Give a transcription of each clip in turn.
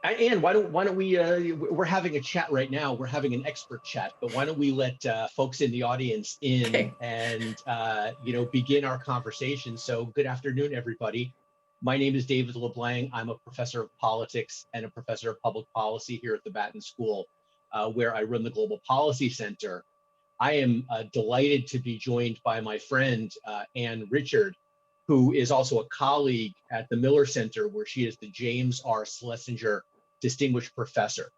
Anne, why don't we, we're having a chat right now. We're having an expert chat, but why don't we let folks in the audience in Okay. and, begin our conversation. So good afternoon, everybody. My name is David Leblang. I'm a professor of politics and a professor of public policy here at the Batten School, where I run the Global Policy Center. I am delighted to be joined by my friend, Anne Richard, who is also a colleague at the Miller Center, where she is the James R. Schlesinger Distinguished Professor.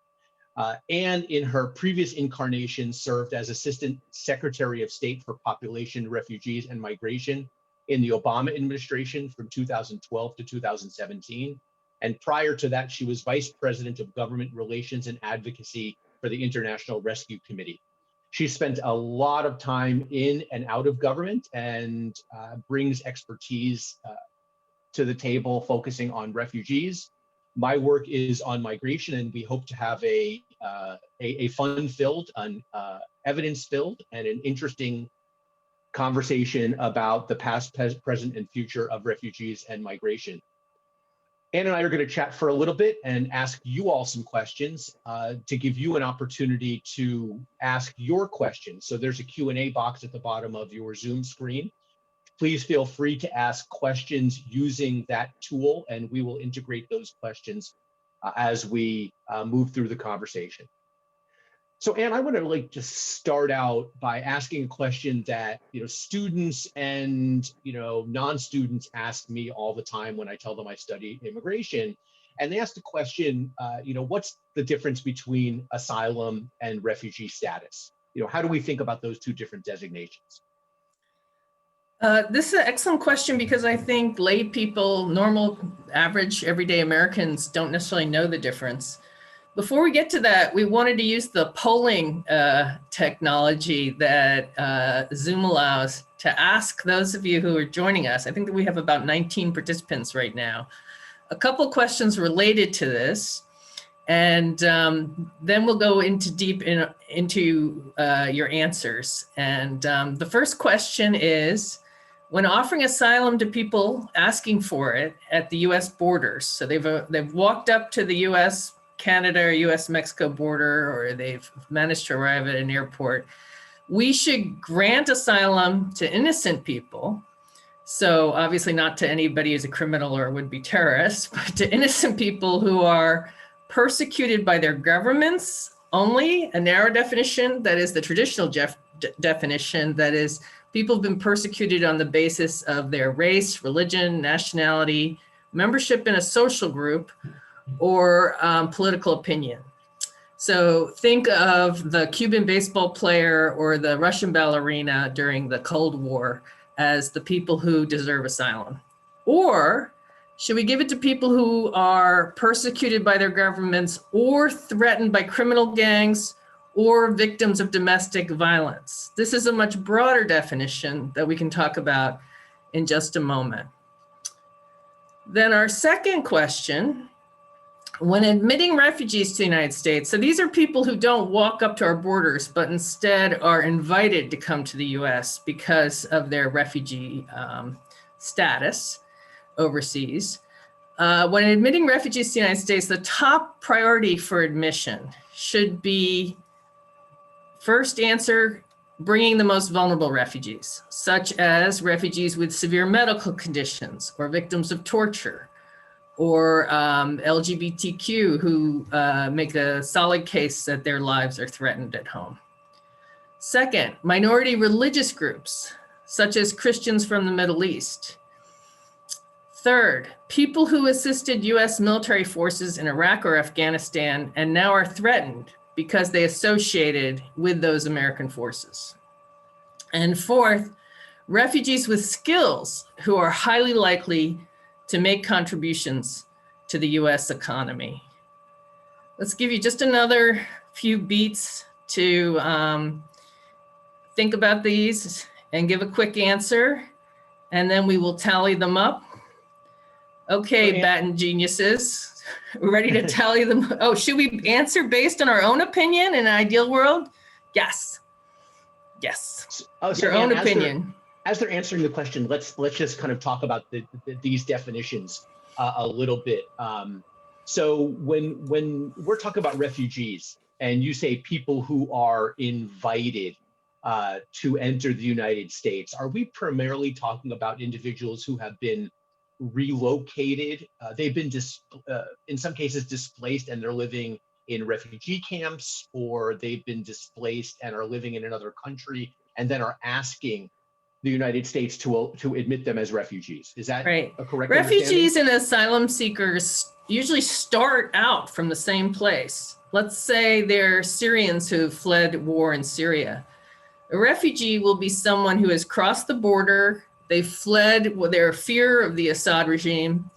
Anne, in her previous incarnation, served as Assistant Secretary of State for Population, Refugees, and Migration in the Obama administration from 2012 to 2017. And prior to that, she was Vice President of Government Relations and Advocacy for the International Rescue Committee. She spent a lot of time in and out of government and brings expertise to the table, focusing on refugees. My work is on migration, and we hope to have a fun-filled, evidence-filled, and an interesting conversation about the past, present, and future of refugees and migration. Anne and I are going to chat for a little bit and ask you all some questions to give you an opportunity to ask your questions. So there's a Q&A box at the bottom of your Zoom screen. Please feel free to ask questions using that tool, and we will integrate those questions as we move through the conversation. So Anne, I want to just start out by asking a question that students and non-students ask me all the time when I tell them I study immigration, and they ask the question, what's the difference between asylum and refugee status? How do we think about those two different designations? This is an excellent question, because I think lay people, normal, average, everyday Americans don't necessarily know the difference. Before we get to that, we wanted to use the polling technology that Zoom allows to ask those of you who are joining us. I think that we have about 19 participants right now. A couple questions related to this, and then we'll go into deep into your answers. And the first question is, when offering asylum to people asking for it at the U.S. borders, so they've walked up to the U.S. Canada or US-Mexico border, or they've managed to arrive at an airport, we should grant asylum to innocent people. So obviously not to anybody who's a criminal or would be terrorist, but to innocent people who are persecuted by their governments only, a narrow definition. That is the traditional definition. That is, people have been persecuted on the basis of their race, religion, nationality, membership in a social group, or political opinion. So think of the Cuban baseball player or the Russian ballerina during the Cold War as the people who deserve asylum. Or should we give it to people who are persecuted by their governments or threatened by criminal gangs or victims of domestic violence? This is a much broader definition that we can talk about in just a moment. Then our second question, when admitting refugees to the United States, so these are people who don't walk up to our borders, but instead are invited to come to the US because of their refugee status overseas. When admitting refugees to the United States, the top priority for admission should be, first answer, bringing the most vulnerable refugees, such as refugees with severe medical conditions or victims of torture, or LGBTQ who make a solid case that their lives are threatened at home. Second, minority religious groups, such as Christians from the Middle East. Third, people who assisted US military forces in Iraq or Afghanistan and now are threatened because they associated with those American forces. And fourth, refugees with skills who are highly likely to make contributions to the US economy. Let's give you just another few beats to think about these and give a quick answer, and then we will tally them up. Okay, Batten geniuses, we're ready to tally them. Oh, should we answer based on our own opinion in an ideal world? Yes. Yes. Your own opinion. As they're answering the question, let's just kind of talk about these definitions a little bit. So when we're talking about refugees and you say people who are invited to enter the United States, are we primarily talking about individuals who have been relocated? They've been, in some cases, displaced and they're living in refugee camps, or they've been displaced and are living in another country and then are asking the United States to admit them as refugees. Is that right? A correct Refugees and asylum seekers usually start out from the same place. Let's say they're Syrians who fled war in Syria. A refugee will be someone who has crossed the border, they fled with their fear of the Assad regime,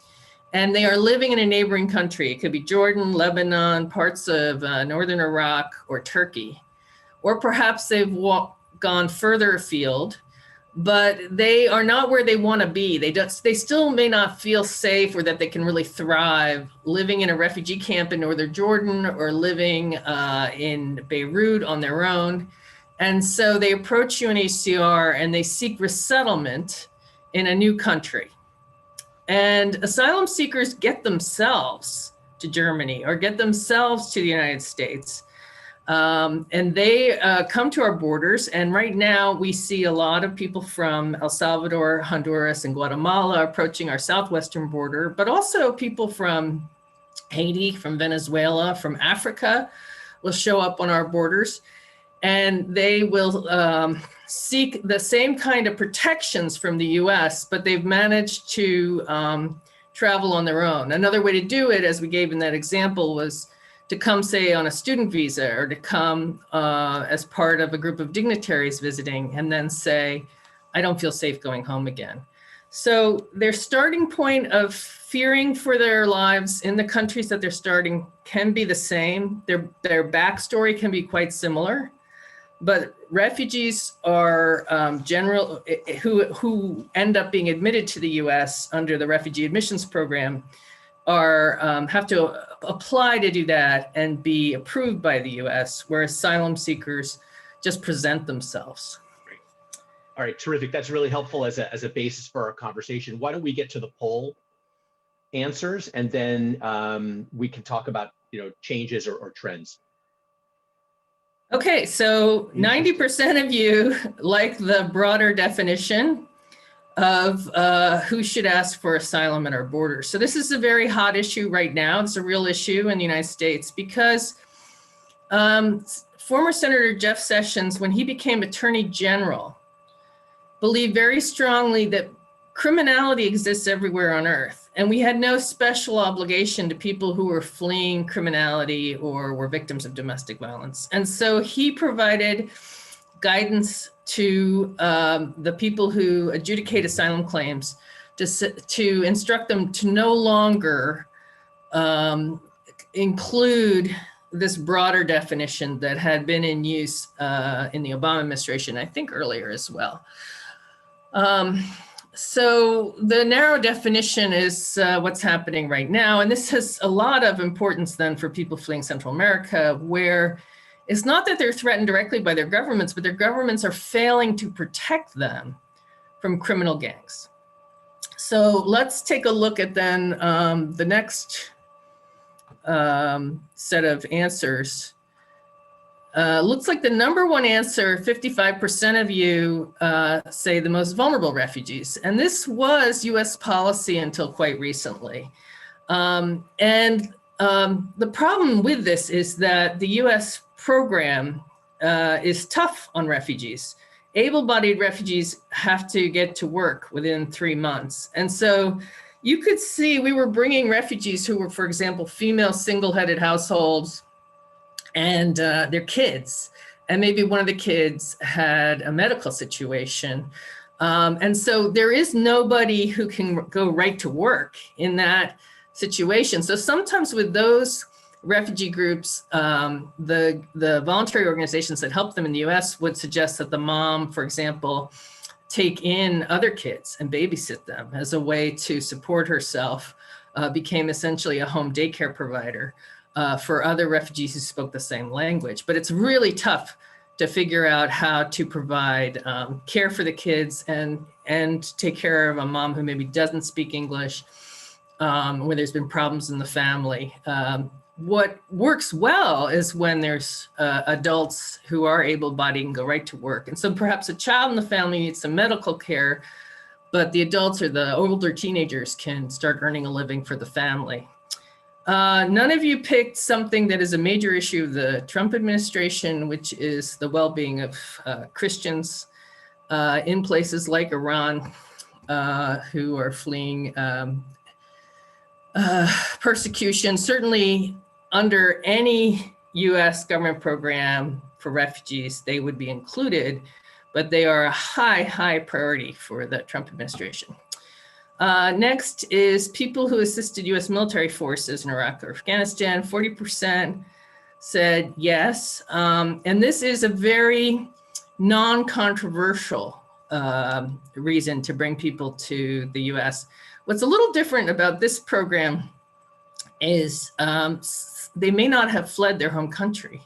and they are living in a neighboring country. It could be Jordan, Lebanon, parts of northern Iraq, or Turkey. Or perhaps they've gone further afield, but they are not where they want to be. They still may not feel safe or that they can really thrive living in a refugee camp in northern Jordan or living in Beirut on their own. And so they approach UNHCR and they seek resettlement in a new country. And asylum seekers get themselves to Germany or get themselves to the United States. And they come to our borders. And right now we see a lot of people from El Salvador, Honduras, and Guatemala approaching our southwestern border, but also people from Haiti, from Venezuela, from Africa will show up on our borders. And they will seek the same kind of protections from the US, but they've managed to travel on their own. Another way to do it, as we gave in that example, was to come, say, on a student visa or to come as part of a group of dignitaries visiting and then say, I don't feel safe going home again. So their starting point of fearing for their lives in the countries that they're starting can be the same. Their backstory can be quite similar. But refugees are who end up being admitted to the U.S. under the Refugee Admissions program have to apply to do that and be approved by the U.S., where asylum seekers just present themselves. Great. All right, terrific. That's really helpful as a basis for our conversation. Why don't we get to the poll answers, and then we can talk about changes or trends. Okay, so 90% of you like the broader definition of who should ask for asylum at our borders. So this is a very hot issue right now. It's a real issue in the United States because former Senator Jeff Sessions, when he became Attorney General, believed very strongly that criminality exists everywhere on earth. And we had no special obligation to people who were fleeing criminality or were victims of domestic violence. And so he provided guidance to the people who adjudicate asylum claims to instruct them to no longer include this broader definition that had been in use in the Obama administration, I think earlier as well. So the narrow definition is what's happening right now. And this has a lot of importance then for people fleeing Central America, where it's not that they're threatened directly by their governments, but their governments are failing to protect them from criminal gangs. So let's take a look at then the next set of answers. Looks like the number one answer, 55% of you say the most vulnerable refugees. And this was US policy until quite recently. The problem with this is that the US program is tough on refugees. Able-bodied refugees have to get to work within 3 months. And so you could see we were bringing refugees who were, for example, female single-headed households and their kids. And maybe one of the kids had a medical situation. And so there is nobody who can go right to work in that situation. So sometimes with those refugee groups, the voluntary organizations that help them in the US would suggest that the mom, for example, take in other kids and babysit them as a way to support herself, became essentially a home daycare provider for other refugees who spoke the same language. But it's really tough to figure out how to provide care for the kids and take care of a mom who maybe doesn't speak English where there's been problems in the family. What works well is when there's adults who are able-bodied and go right to work. And so perhaps a child in the family needs some medical care, but the adults or the older teenagers can start earning a living for the family. None of you picked something that is a major issue of the Trump administration, which is the well-being of Christians in places like Iran who are fleeing persecution. Certainly under any US government program for refugees, they would be included, but they are a high priority for the Trump administration. Next is people who assisted US military forces in Iraq or Afghanistan. 40% said yes. And this is a very non-controversial reason to bring people to the US. What's a little different about this program is they may not have fled their home country.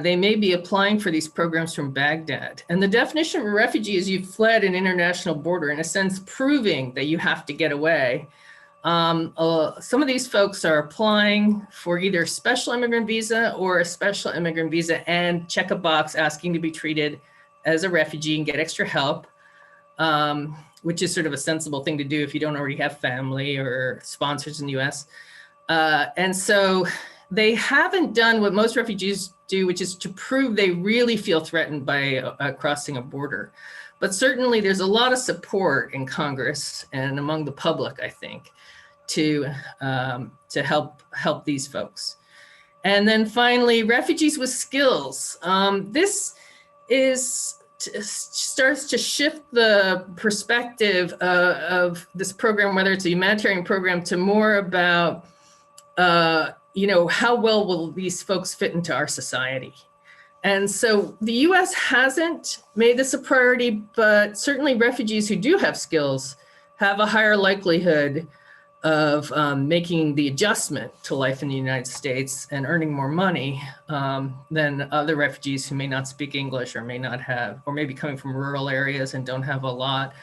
They may be applying for these programs from Baghdad. And the definition of a refugee is you've fled an international border, in a sense, proving that you have to get away. Some of these folks are applying for either a special immigrant visa or a special immigrant visa and check a box asking to be treated as a refugee and get extra help, which is sort of a sensible thing to do if you don't already have family or sponsors in the US. And so they haven't done what most refugees do, which is to prove they really feel threatened by crossing a border. But certainly there's a lot of support in Congress and among the public, I think, to help these folks. And then finally, refugees with skills. This starts to shift the perspective of this program, whether it's a humanitarian program, to more about how well will these folks fit into our society? And so the US hasn't made this a priority, but certainly refugees who do have skills have a higher likelihood of making the adjustment to life in the United States and earning more money than other refugees who may not speak English or may not have, or maybe coming from rural areas and don't have a lot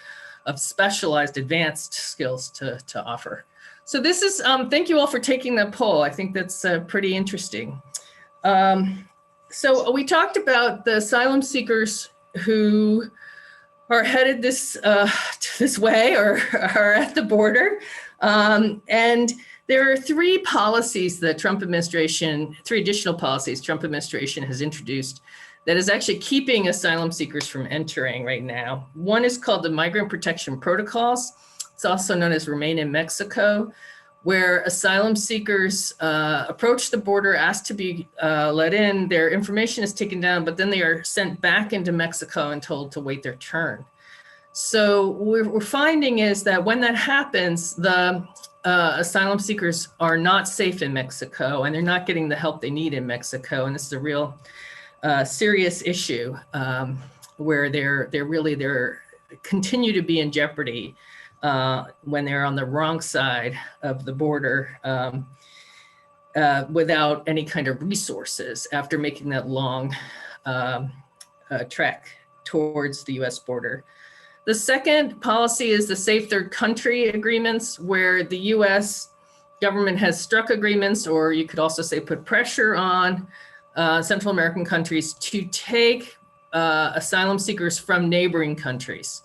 of specialized advanced skills to offer. So this is, thank you all for taking the poll. I think that's pretty interesting. So we talked about the asylum seekers who are headed this way or are at the border. And there are three policies that Trump administration, three additional policies Trump administration has introduced that is actually keeping asylum seekers from entering right now. One is called the Migrant Protection Protocols. It's also known as Remain in Mexico, where asylum seekers approach the border, ask to be let in, their information is taken down, but then they are sent back into Mexico and told to wait their turn. So what we're finding is that when that happens, the asylum seekers are not safe in Mexico and they're not getting the help they need in Mexico. And this is a real serious issue where they're continue to be in jeopardy when they're on the wrong side of the border without any kind of resources after making that long trek towards the US border. The second policy is the Safe Third Country agreements, where the US government has struck agreements, or you could also say put pressure on Central American countries to take asylum seekers from neighboring countries.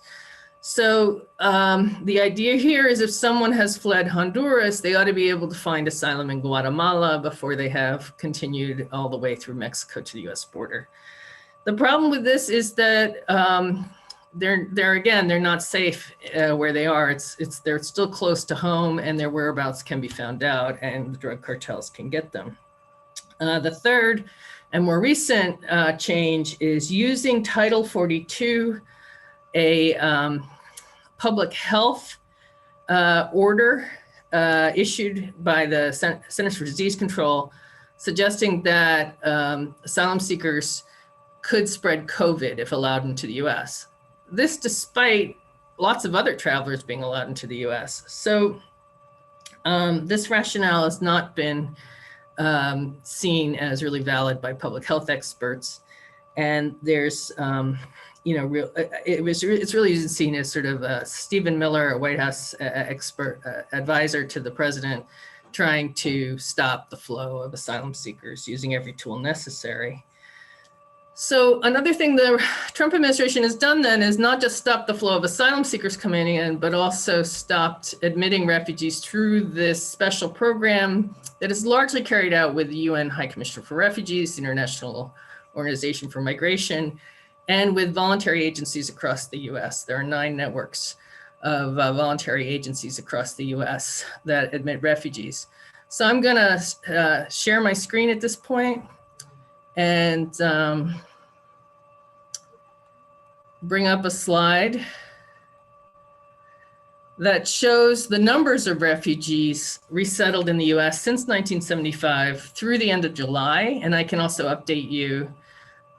So the idea here is if someone has fled Honduras, they ought to be able to find asylum in Guatemala before they have continued all the way through Mexico to the US border. The problem with this is that they're not safe where they are. They're still close to home and their whereabouts can be found out and the drug cartels can get them. The third and more recent change is using Title 42, a public health order issued by the Centers for Disease Control, suggesting that asylum seekers could spread COVID if allowed into the US. This despite lots of other travelers being allowed into the US. So this rationale has not been seen as really valid by public health experts. And there's, it's really seen as sort of Stephen Miller, a White House expert advisor to the president, trying to stop the flow of asylum seekers using every tool necessary. So another thing the Trump administration has done then is not just stop the flow of asylum seekers coming in, but also stopped admitting refugees through this special program that is largely carried out with the UN High Commissioner for Refugees, the International Organization for Migration, and with voluntary agencies across the US. There are 9 networks of voluntary agencies across the US that admit refugees. So I'm gonna share my screen at this point and bring up a slide that shows the numbers of refugees resettled in the US since 1975 through the end of July. And I can also update you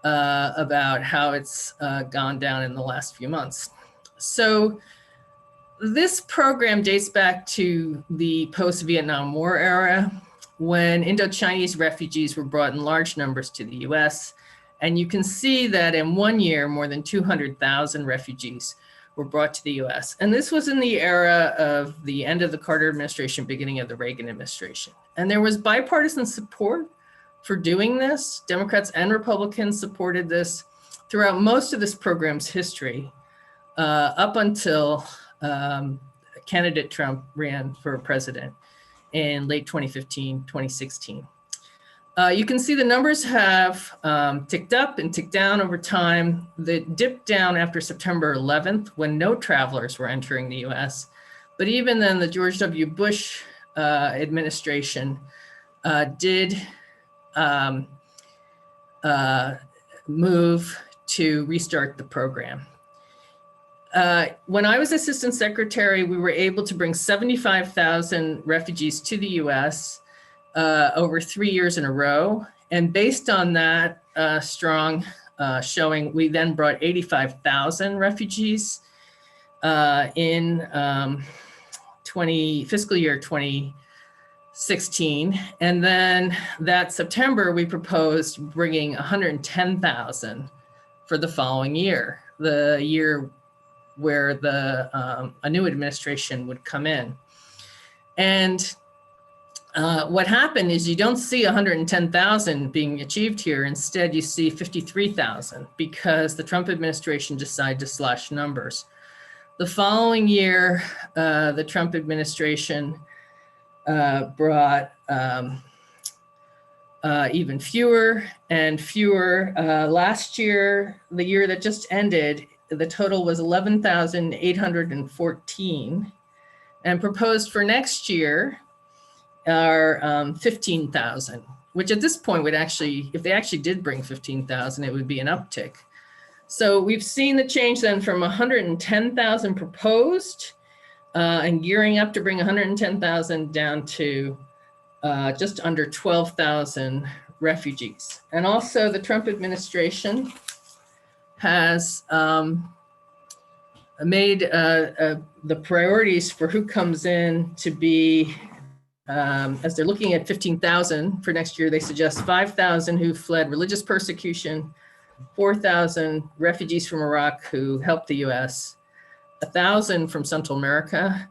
about how it's gone down in the last few months. So this program dates back to the post-Vietnam War era, when Indo-Chinese refugees were brought in large numbers to the US. And you can see that in 1 year, more than 200,000 refugees were brought to the US. And this was in the era of the end of the Carter administration, beginning of the Reagan administration. And there was bipartisan support for doing this. Democrats and Republicans supported this throughout most of this program's history, up until candidate Trump ran for president in late 2015, 2016. You can see the numbers have ticked up and ticked down over time. They dipped down after September 11th when no travelers were entering the US. But even then, the George W. Bush administration did move to restart the program. When I was assistant secretary, we were able to bring 75,000 refugees to the US over 3 years in a row. And based on that strong showing, we then brought 85,000 refugees in fiscal year 2016. And then that September, we proposed bringing 110,000 for the following year, the year where a new administration would come in. And what happened is you don't see 110,000 being achieved here. Instead, you see 53,000 because the Trump administration decided to slash numbers. The following year, the Trump administration brought even fewer and fewer. Last year, the year that just ended, the total was 11,814, and proposed for next year are 15,000, which at this point would actually, if they actually did bring 15,000, it would be an uptick. So we've seen the change then from 110,000 proposed and gearing up to bring 110,000 down to just under 12,000 refugees. And also the Trump administration has made the priorities for who comes in to be, as they're looking at 15,000 for next year, they suggest 5,000 who fled religious persecution, 4,000 refugees from Iraq who helped the US, 1,000 from Central America,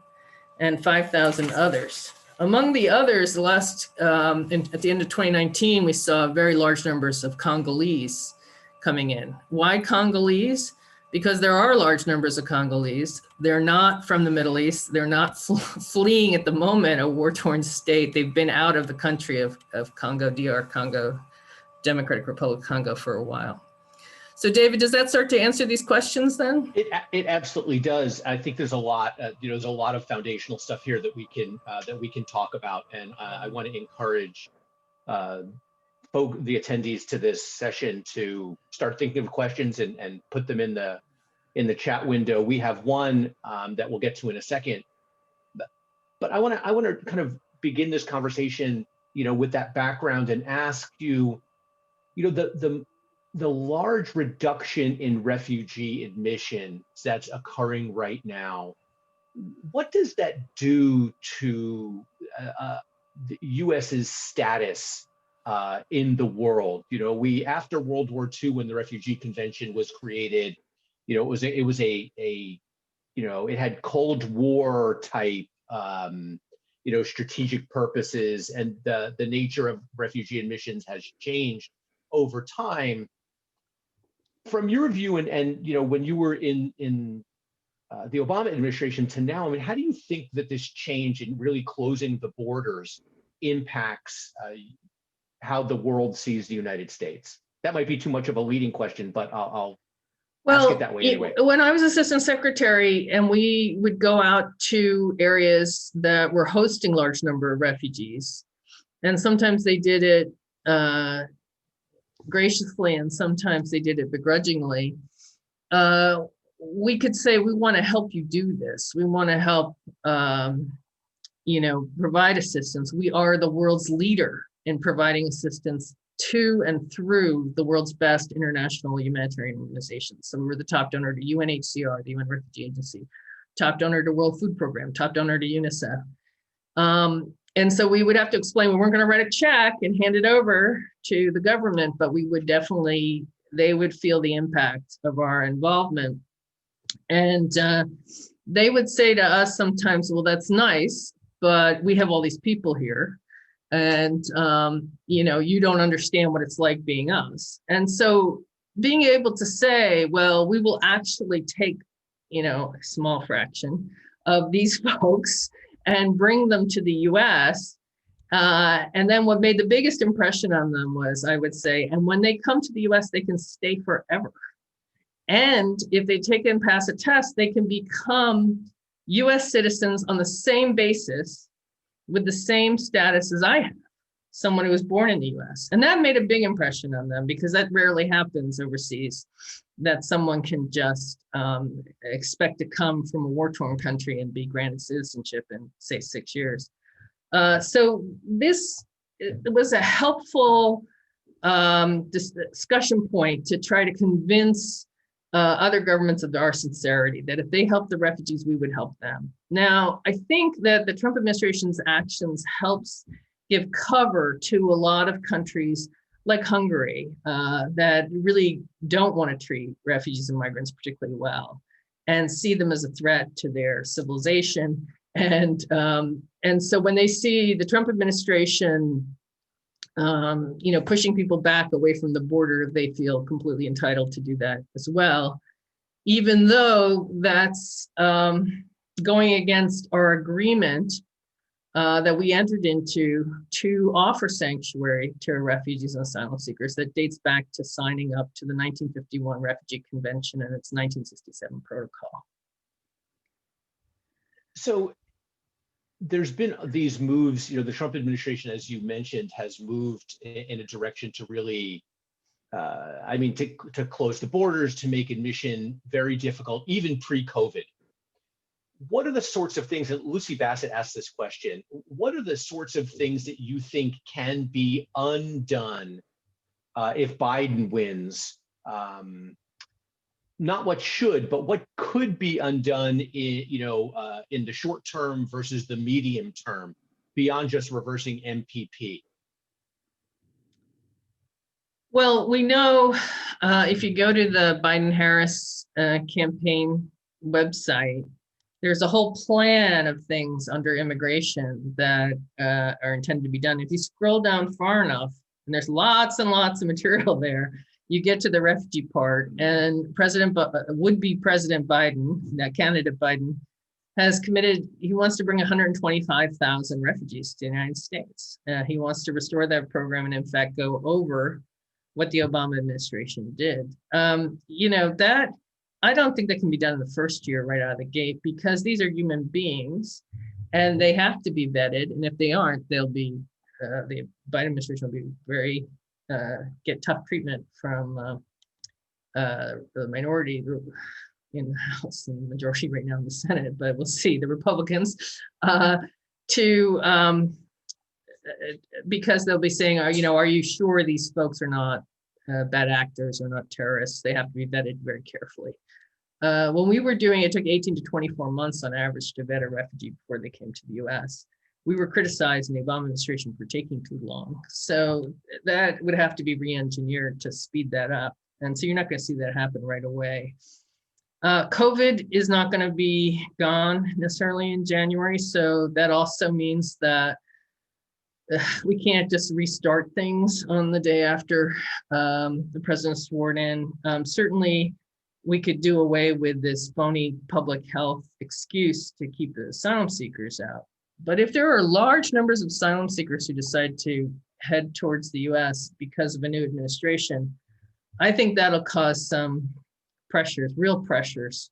and 5,000 others. Among the others, at the end of 2019, we saw very large numbers of Congolese coming in. Why Congolese? Because there are large numbers of Congolese. They're not from the Middle East. They're not fleeing at the moment a war-torn state. They've been out of the country of Congo, DR Congo, Democratic Republic of Congo for a while. So David, does that start to answer these questions then? It absolutely does. I think there's a lot, there's a lot of foundational stuff here that we can talk about, and I want to encourage the attendees to this session to start thinking of questions and put them in the chat window. We have one that we'll get to in a second, but I want to kind of begin this conversation, with that background and ask you, the large reduction in refugee admissions that's occurring right now, what does that do to the US's status in the world. After World War II, when the Refugee Convention was created, it had Cold War type, strategic purposes, and the nature of refugee admissions has changed over time. From your view, and when you were in the Obama administration to now, I mean, how do you think that this change in really closing the borders impacts how the world sees the United States? That might be too much of a leading question, but I'll ask it that way anyway. When I was assistant secretary and we would go out to areas that were hosting large number of refugees, and sometimes they did it graciously and sometimes they did it begrudgingly, we could say, we want to help you do this. We want to help, provide assistance. We are the world's leader in providing assistance to and through the world's best international humanitarian organizations. So we're the top donor to UNHCR, the UN Refugee Agency, top donor to World Food Program, top donor to UNICEF. And so we would have to explain, we weren't going to write a check and hand it over to the government, but we would definitely, they would feel the impact of our involvement. And they would say to us sometimes, well, that's nice, but we have all these people here. And, you don't understand what it's like being us. And so being able to say, well, we will actually take, a small fraction of these folks and bring them to the US. And then what made the biggest impression on them was, I would say, and when they come to the US, they can stay forever. And if they take and pass a test, they can become US citizens on the same basis with the same status as I have, someone who was born in the US. And that made a big impression on them because that rarely happens overseas, that someone can just expect to come from a war-torn country and be granted citizenship in, say, 6 years. So this was a helpful discussion point to try to convince other governments of our sincerity, that if they help the refugees, we would help them. Now, I think that the Trump administration's actions helps give cover to a lot of countries like Hungary that really don't want to treat refugees and migrants particularly well and see them as a threat to their civilization. And so when they see the Trump administration pushing people back away from the border, they feel completely entitled to do that as well, even though that's going against our agreement that we entered into to offer sanctuary to refugees and asylum seekers that dates back to signing up to the 1951 Refugee Convention and its 1967 protocol. So there's been these moves, the Trump administration, as you mentioned, has moved in a direction to really, to close the borders, to make admission very difficult, even pre-COVID. What are the sorts of things, and Lucy Bassett asked this question, what are the sorts of things that you think can be undone if Biden wins? Not what should, but what could be undone in the short term versus the medium term, beyond just reversing MPP? Well, we know if you go to the Biden-Harris campaign website, there's a whole plan of things under immigration that are intended to be done. If you scroll down far enough, and there's lots and lots of material there, you get to the refugee part, and would-be President Biden, that candidate Biden, has committed, he wants to bring 125,000 refugees to the United States. He wants to restore that program and in fact go over what the Obama administration did. That, I don't think that can be done in the first year right out of the gate, because these are human beings and they have to be vetted. And if they aren't, they'll be, the Biden administration will be very, get tough treatment from the minority in the House and the majority right now in the Senate, but we'll see, the Republicans, because they'll be saying, are you sure these folks are not bad actors or not terrorists? They have to be vetted very carefully. When we were doing it, took 18 to 24 months on average to vet a refugee before they came to the US. we were criticized in the Obama administration for taking too long. So that would have to be re-engineered to speed that up. And so you're not going to see that happen right away. COVID is not going to be gone necessarily in January. So that also means that we can't just restart things on the day after the president's sworn in. Certainly, we could do away with this phony public health excuse to keep the asylum seekers out. But if there are large numbers of asylum seekers who decide to head towards the US because of a new administration, I think that'll cause some pressures, real pressures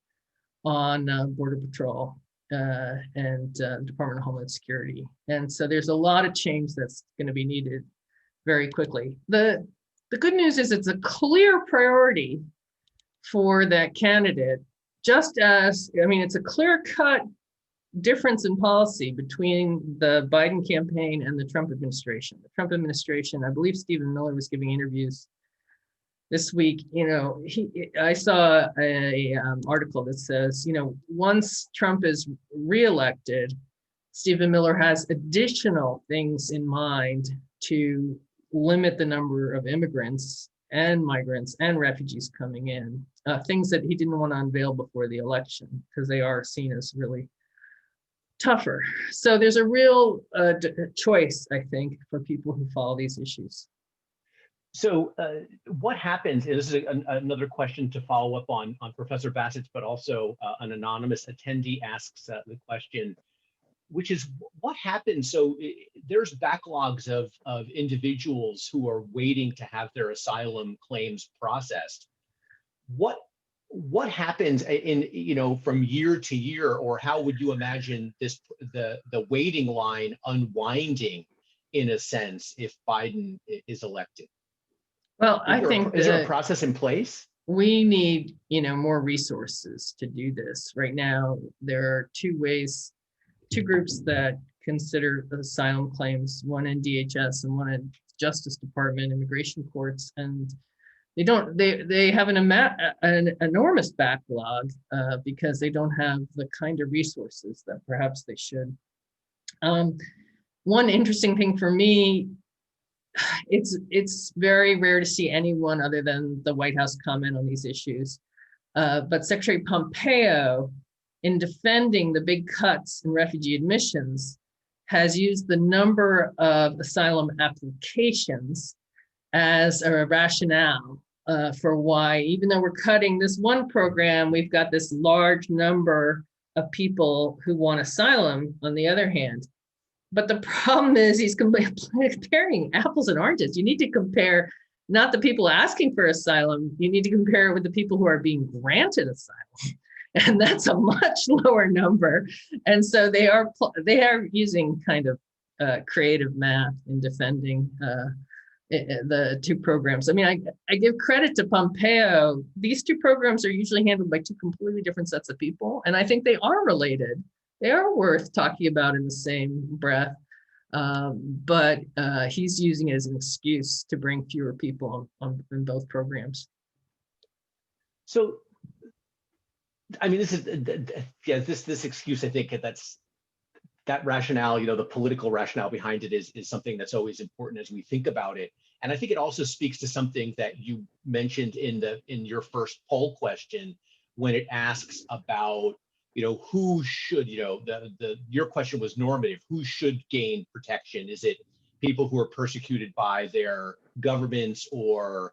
on Border Patrol and Department of Homeland Security. And so there's a lot of change that's going to be needed very quickly. The good news is it's a clear priority for that candidate, just as, I mean, it's a clear-cut difference in policy between the Biden campaign and the Trump administration. The Trump administration, I believe Stephen Miller was giving interviews this week. You know, I saw a article that says, you know, once Trump is reelected, Stephen Miller has additional things in mind to limit the number of immigrants and migrants and refugees coming in, things that he didn't want to unveil before the election because they are seen as really tougher. So there's a real choice, I think, for people who follow these issues. So what happens, and this is another question to follow up on Professor Bassett's, but also an anonymous attendee asks the question, which is what happens? So there's backlogs of individuals who are waiting to have their asylum claims processed. What happens in, you know, from year to year, or how would you imagine this the waiting line unwinding in a sense if Biden is elected? Well, I think is there a process in place? We need, you know, more resources to do this. Right now, there are two groups that consider asylum claims, one in DHS and one in Justice Department immigration courts, and they have an enormous backlog because they don't have the kind of resources that perhaps they should. One interesting thing for me, it's very rare to see anyone other than the White House comment on these issues. But Secretary Pompeo, in defending the big cuts in refugee admissions, has used the number of asylum applications as a rationale for why, even though we're cutting this one program, we've got this large number of people who want asylum on the other hand. But the problem is he's comparing apples and oranges. You need to compare not the people asking for asylum, you need to compare it with the people who are being granted asylum. And that's a much lower number. And so they are using kind of creative math in defending the two programs. I mean, I give credit to Pompeo. These two programs are usually handled by two completely different sets of people. And I think they are related. They are worth talking about in the same breath, but he's using it as an excuse to bring fewer people in both programs. So, I mean, this excuse, I think that rationale, you know, the political rationale behind it is something that's always important as we think about it. And I think it also speaks to something that you mentioned in your first poll question when it asks about, you know, who should, you know, your question was normative. Who should gain protection? Is it people who are persecuted by their governments or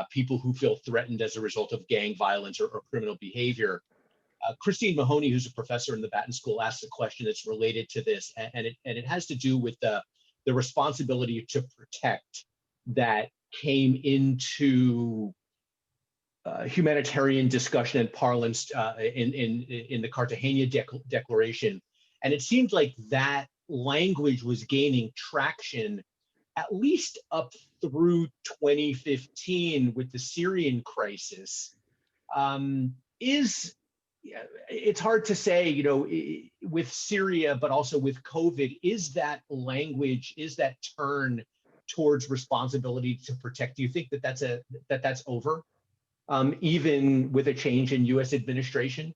people who feel threatened as a result of gang violence or criminal behavior? Christine Mahoney, who's a professor in the Batten School, asked a question that's related to this, and it has to do with the responsibility to protect that came into humanitarian discussion and parlance in the Cartagena Declaration. And it seemed like that language was gaining traction at least up through 2015 with the Syrian crisis. It's hard to say, you know, with Syria, but also with COVID, is that language, is that turn towards responsibility to protect? Do you think that that's over? Even with a change in U.S. administration?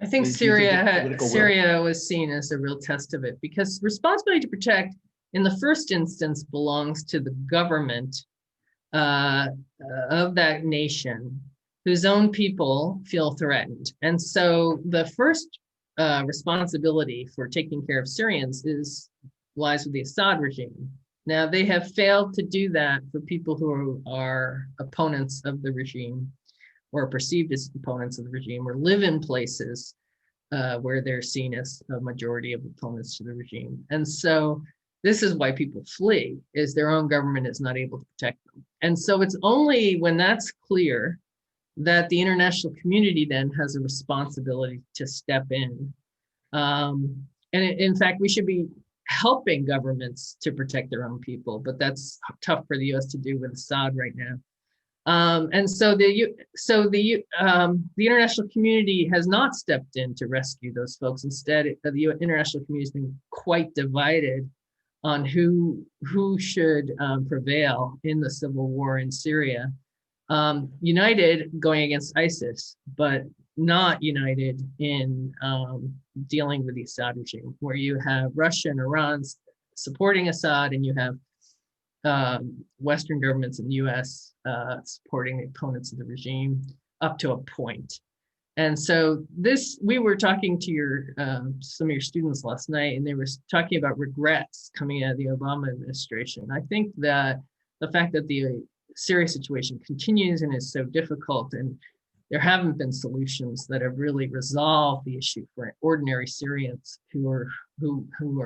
I think Do you think there's political will? Syria was seen as a real test of it, because responsibility to protect in the first instance belongs to the government uh, of that nation whose own people feel threatened. And so the first responsibility for taking care of Syrians lies with the Assad regime. Now, they have failed to do that for people who are opponents of the regime or perceived as opponents of the regime or live in places where they're seen as a majority of opponents to the regime. And so this is why people flee, is their own government is not able to protect them. And so it's only when that's clear that the international community then has a responsibility to step in. And in fact, we should be helping governments to protect their own people, but that's tough for the U.S. to do with Assad right now. And so the international community has not stepped in to rescue those folks. Instead, the international community has been quite divided on who should prevail in the civil war in Syria. United going against ISIS, but not united in dealing with the Assad regime, where you have Russia and Iran supporting Assad, and you have Western governments in the US supporting the opponents of the regime up to a point. And so we were talking to some of your students last night, and they were talking about regrets coming out of the Obama administration. I think that the fact that the Syria situation continues and is so difficult, and there haven't been solutions that have really resolved the issue for ordinary Syrians who are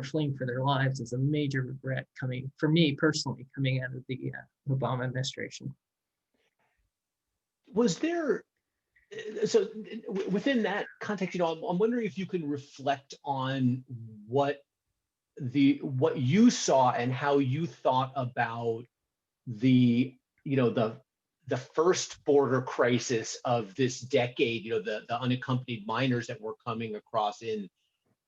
fleeing for their lives, is a major regret coming, for me personally, coming out of the Obama administration. Was there, so within that context, I'm wondering if you can reflect on what you saw and how you thought about the first border crisis of this decade, the unaccompanied minors that were coming across in,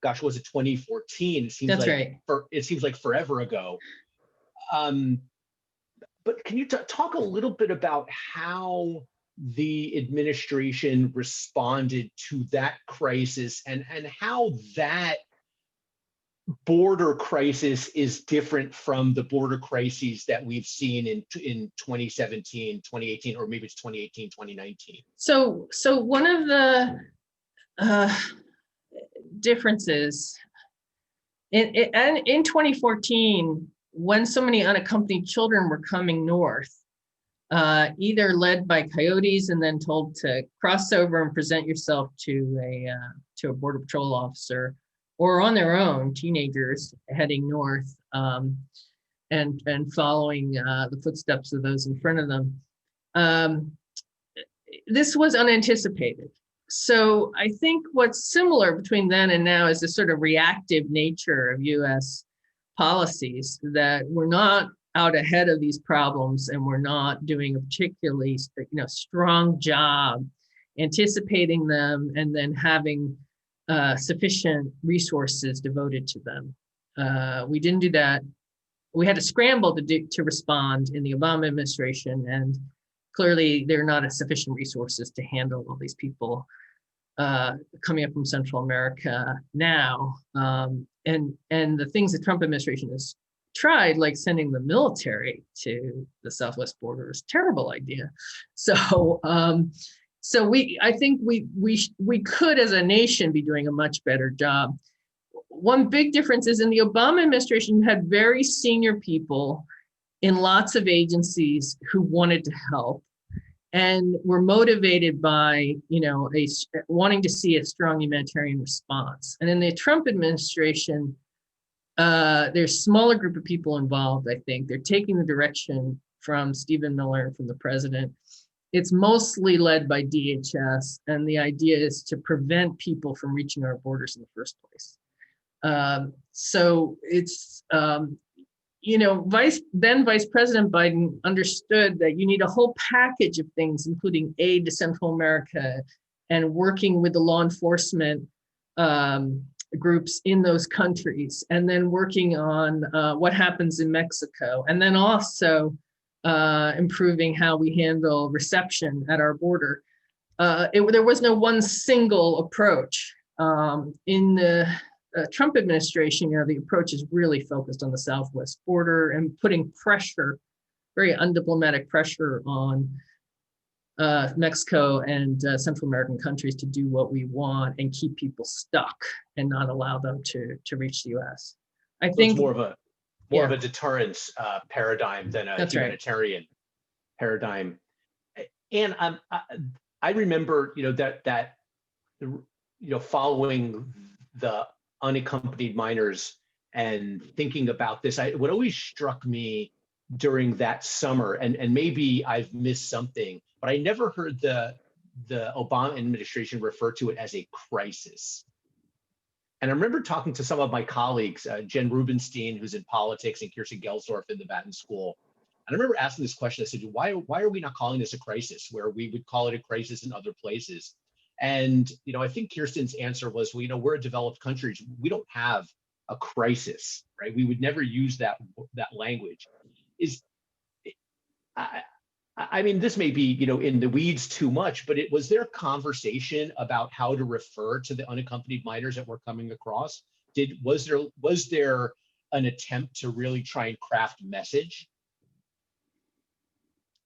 gosh, was it 2014? It seems That's like right. It seems like forever ago. But can you talk a little bit about how the administration responded to that crisis, and how that border crisis is different from the border crises that we've seen in 2017, 2018, or maybe it's 2018, 2019? So one of the differences in 2014, when so many unaccompanied children were coming north, either led by coyotes and then told to cross over and present yourself to a border patrol officer, or on their own, teenagers heading north and following the footsteps of those in front of them. This was unanticipated. So I think what's similar between then and now is the sort of reactive nature of US policies, that we're not out ahead of these problems, and we're not doing a particularly strong job anticipating them and then having sufficient resources devoted to them. We didn't do that. We had to scramble to respond in the Obama administration, and clearly there are not sufficient resources to handle all these people coming up from Central America now. And the things the Trump administration has tried, like sending the military to the southwest border, is a terrible idea. So I think we could, as a nation, be doing a much better job. One big difference is in the Obama administration, you had very senior people in lots of agencies who wanted to help and were motivated by, wanting to see a strong humanitarian response. And in the Trump administration, there's a smaller group of people involved. I think they're taking the direction from Stephen Miller and from the president. It's mostly led by DHS, and the idea is to prevent people from reaching our borders in the first place. So it's, Vice President Biden understood that you need a whole package of things, including aid to Central America and working with the law enforcement groups in those countries, and then working on what happens in Mexico, and then also improving how we handle reception at our border. there was no one single approach. In the Trump administration, the approach is really focused on the southwest border and putting pressure, very undiplomatic pressure on Mexico and Central American countries to do what we want and keep people stuck and not allow them to reach the U.S. I think it's more of a deterrence paradigm than a humanitarian paradigm. And I remember, that following the unaccompanied minors and thinking about this, what always struck me during that summer, and maybe I've missed something, but I never heard the Obama administration refer to it as a crisis. And I remember talking to some of my colleagues, Jen Rubenstein, who's in politics, and Kirsten Gelsdorf in the Batten School. And I remember asking this question. I said, why are we not calling this a crisis where we would call it a crisis in other places? And, I think Kirsten's answer was, well, we're a developed country. We don't have a crisis, right? We would never use that language. I mean, this may be, in the weeds too much, but was there conversation about how to refer to the unaccompanied minors that we're coming across? Was there an attempt to really try and craft message?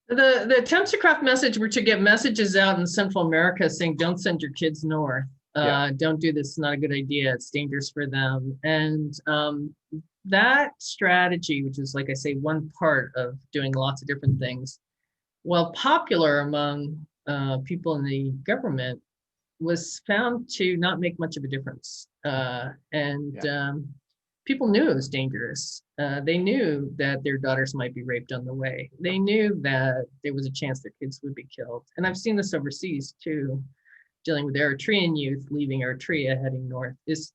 The attempts to craft message were to get messages out in Central America saying, don't send your kids north. Don't do this, it's not a good idea, it's dangerous for them. And that strategy, which is, like I say, one part of doing lots of different things, while popular among people in the government, was found to not make much of a difference. People knew it was dangerous. They knew that their daughters might be raped on the way. They knew that there was a chance their kids would be killed. And I've seen this overseas too, dealing with Eritrean youth leaving Eritrea, heading north, is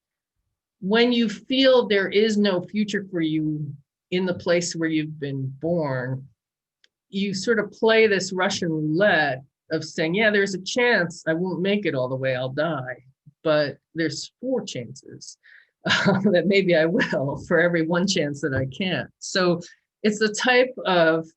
when you feel there is no future for you in the place where you've been born, you sort of play this Russian roulette of saying, yeah, there's a chance I won't make it all the way, I'll die. But there's 4 chances that maybe I will for every 1 chance that I can't. So it's the type of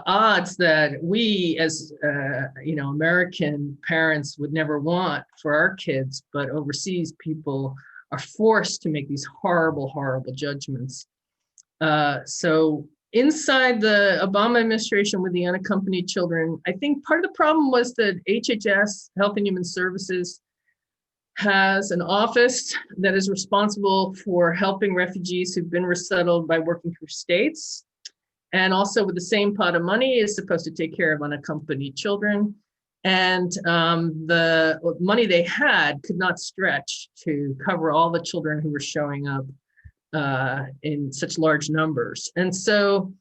odds that we as American parents would never want for our kids, but overseas people are forced to make these horrible, horrible judgments. So inside the Obama administration with the unaccompanied children, I think part of the problem was that HHS, Health and Human Services, has an office that is responsible for helping refugees who've been resettled by working through states, and also with the same pot of money is supposed to take care of unaccompanied children. And the money they had could not stretch to cover all the children who were showing up in such large numbers. And so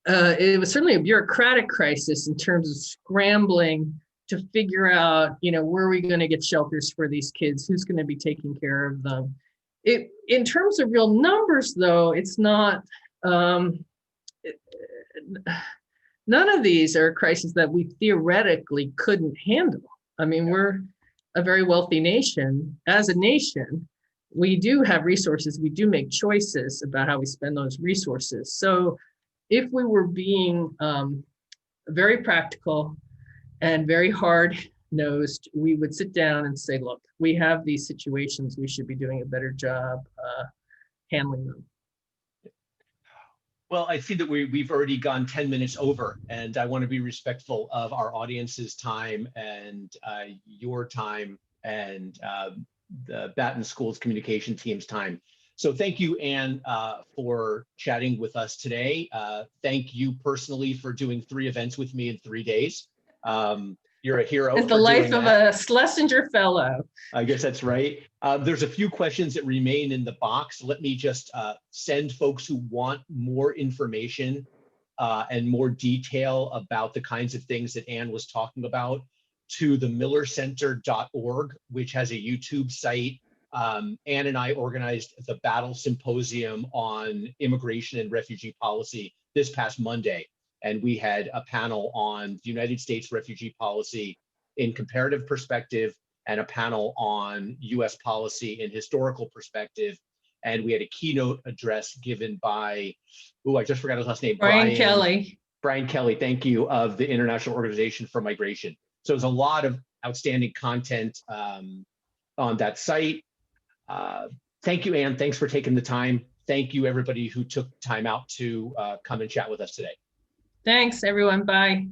it was certainly a bureaucratic crisis in terms of scrambling to figure out, where are we going to get shelters for these kids? Who's going to be taking care of them? In terms of real numbers, though, it's not, none of these are crises that we theoretically couldn't handle. I mean, we're a very wealthy nation. As a nation, we do have resources. We do make choices about how we spend those resources. So if we were being very practical and very hard-nosed, we would sit down and say, look, we have these situations, we should be doing a better job handling them. Well, I see that we've already gone 10 minutes over, and I want to be respectful of our audience's time and your time and the Batten School's communication team's time. So thank you, Anne, for chatting with us today. Thank you personally for doing 3 events with me in 3 days. You're a hero. It's the life of a Schlesinger Fellow. I guess that's right. There's a few questions that remain in the box. Let me just send folks who want more information and more detail about the kinds of things that Anne was talking about to the millercenter.org, which has a YouTube site. Anne and I organized the Battle Symposium on Immigration and Refugee Policy this past Monday. And we had a panel on the United States refugee policy in comparative perspective and a panel on US policy in historical perspective. And we had a keynote address given by, I just forgot his last name. Brian Kelly. Brian Kelly, thank you, of the International Organization for Migration. So there's a lot of outstanding content on that site. Thank you, Anne. Thanks for taking the time. Thank you, everybody who took time out to come and chat with us today. Thanks, everyone. Bye.